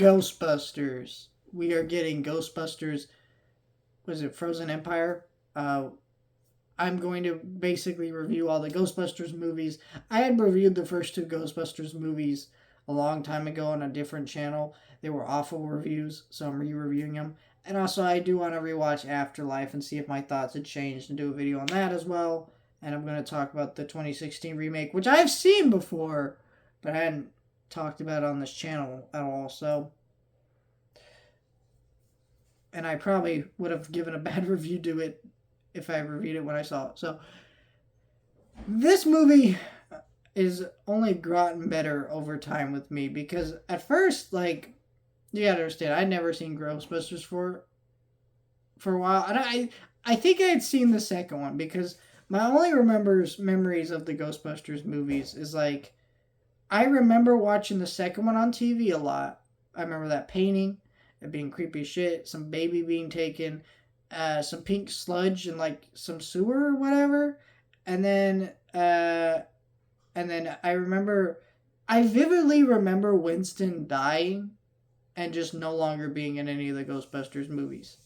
Ghostbusters. We are getting Ghostbusters. Was it Frozen Empire? I'm going to basically review all the Ghostbusters movies. I had reviewed the first two Ghostbusters movies a long time ago on a different channel. They were awful reviews, so I'm re-reviewing them. And also, I do want to rewatch Afterlife and see if my thoughts had changed and do a video on that as well. And I'm going to talk about the 2016 remake, which I've seen before, but I hadn't talked about on this channel at all. So, and I probably would have given a bad review to it if I reviewed it when I saw it. So, this movie is only gotten better over time with me because at first, like, you gotta understand, I'd never seen Ghostbusters for a while, and I think I had seen the second one because my only memories of the Ghostbusters movies is like I remember watching the second one on TV a lot. I remember that painting, it being creepy as shit, some baby being taken, some pink sludge and like some sewer or whatever, and then I vividly remember Winston dying and just no longer being in any of the Ghostbusters movies.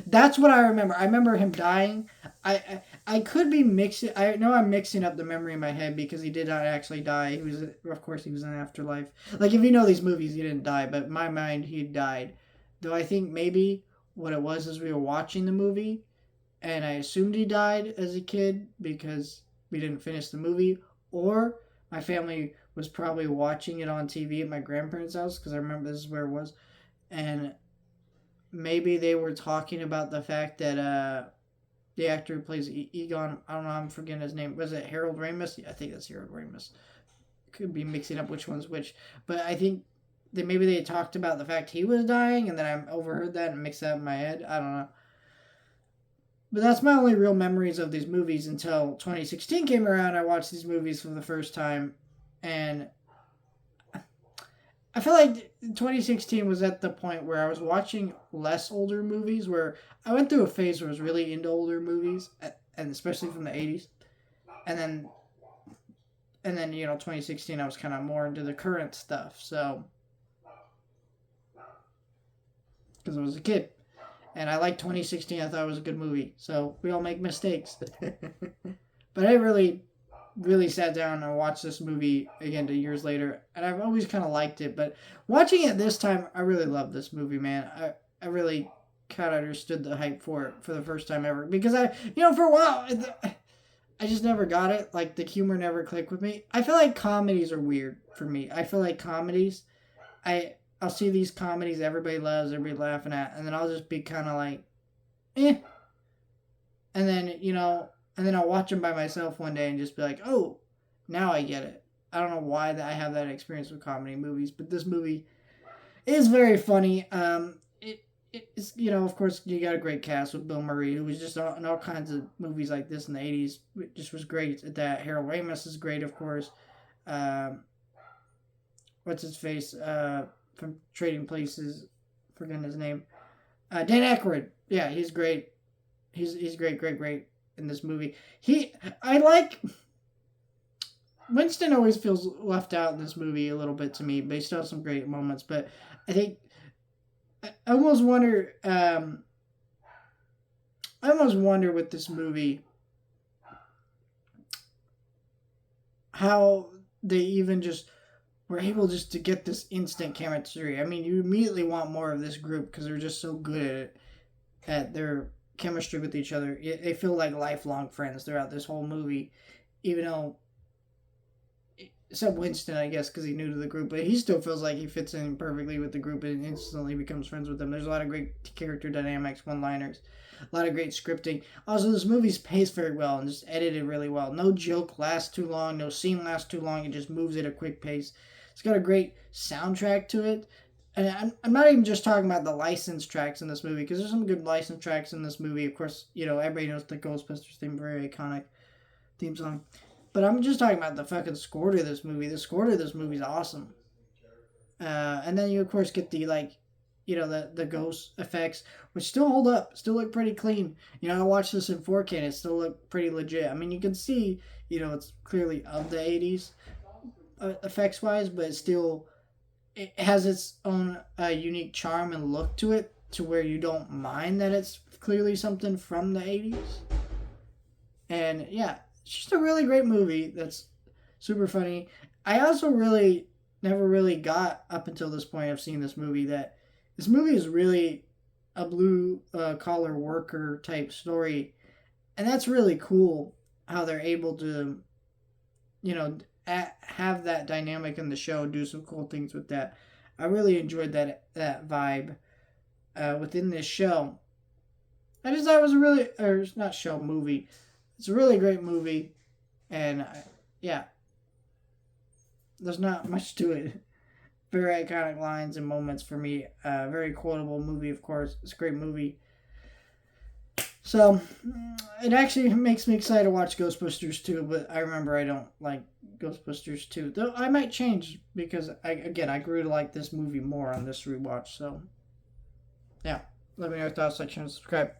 That's what I remember. I remember him dying. I could be mixing. I know I'm mixing up the memory in my head because he did not actually die. He was, of course, he was in Afterlife. Like if you know these movies, he didn't die, but in my mind, he died. Though I think maybe what it was is we were watching the movie, and I assumed he died as a kid because we didn't finish the movie, or my family was probably watching it on TV at my grandparents' house because I remember this is where it was, and maybe they were talking about the fact that the actor who plays Egon, I don't know, I'm forgetting his name. Was it Harold Ramis? Yeah, I think that's Harold Ramis. Could be mixing up which one's which, but I think that maybe they talked about the fact he was dying, and then I overheard that and mixed that up in my head. I don't know. But that's my only real memories of these movies until 2016 came around. I watched these movies for the first time, and I feel like 2016 was at the point where I was watching less older movies, where I went through a phase where I was really into older movies, and especially from the 80s. And then 2016 I was kind of more into the current stuff. So because I was a kid. And I liked 2016. I thought it was a good movie. So we all make mistakes. But I really, really sat down and watched this movie again 2 years later. And I've always kind of liked it. But watching it this time, I really loved this movie, man. I really kind of understood the hype for it for the first time ever. Because for a while, I just never got it. Like, the humor never clicked with me. I feel like comedies are weird for me. I feel like comedies, I'll see these comedies everybody loves, everybody laughing at, and then I'll just be kind of like, eh. And then I'll watch them by myself one day and just be like, oh, now I get it. I don't know why I have that experience with comedy movies, but this movie is very funny. It's of course, you got a great cast with Bill Murray, who was just in all kinds of movies like this in the 80s. It just was great at that. Harold Ramis is great, of course. What's his face? From Trading Places, forgetting his name. Dan Aykroyd, yeah, he's great. He's great in this movie. I like Winston always feels left out in this movie a little bit to me, but he still has some great moments. But I think I almost wonder. I almost wonder with this movie how they even just were able just to get this instant chemistry. I mean, you immediately want more of this group because they're just so good at their chemistry with each other. They feel like lifelong friends throughout this whole movie, even though, except Winston, I guess, because he's new to the group, but he still feels like he fits in perfectly with the group and instantly becomes friends with them. There's a lot of great character dynamics, one-liners, a lot of great scripting. Also, this movie's paced very well and just edited really well. No joke lasts too long, no scene lasts too long. It just moves at a quick pace. It's got a great soundtrack to it. And I'm not even just talking about the licensed tracks in this movie, because there's some good licensed tracks in this movie. Of course, everybody knows the Ghostbusters theme, very iconic theme song. But I'm just talking about the fucking score to this movie. The score to this movie is awesome. And then you, of course, get the, the ghost effects, which still hold up, still look pretty clean. I watched this in 4K and it still looked pretty legit. I mean, you can see, it's clearly of the 80s effects-wise, but it's still it has its own unique charm and look to it, to where you don't mind that it's clearly something from the 80s. And yeah, it's just a really great movie that's super funny. I also really never really got up until this point of seeing this movie that this movie is really a blue collar worker type story, and that's really cool how they're able to, you know, have that dynamic in the show, do some cool things with that. I really enjoyed that vibe within this show. I just thought it was a really, or it's not show, movie. It's a really great movie, and yeah, there's not much to it. Very iconic lines and moments for me. Very quotable movie, of course. It's a great movie. So, it actually makes me excited to watch Ghostbusters 2, but I remember I don't like Ghostbusters 2. Though I might change because, I grew to like this movie more on this rewatch. So, yeah. Let me know your thoughts, like, share, and subscribe.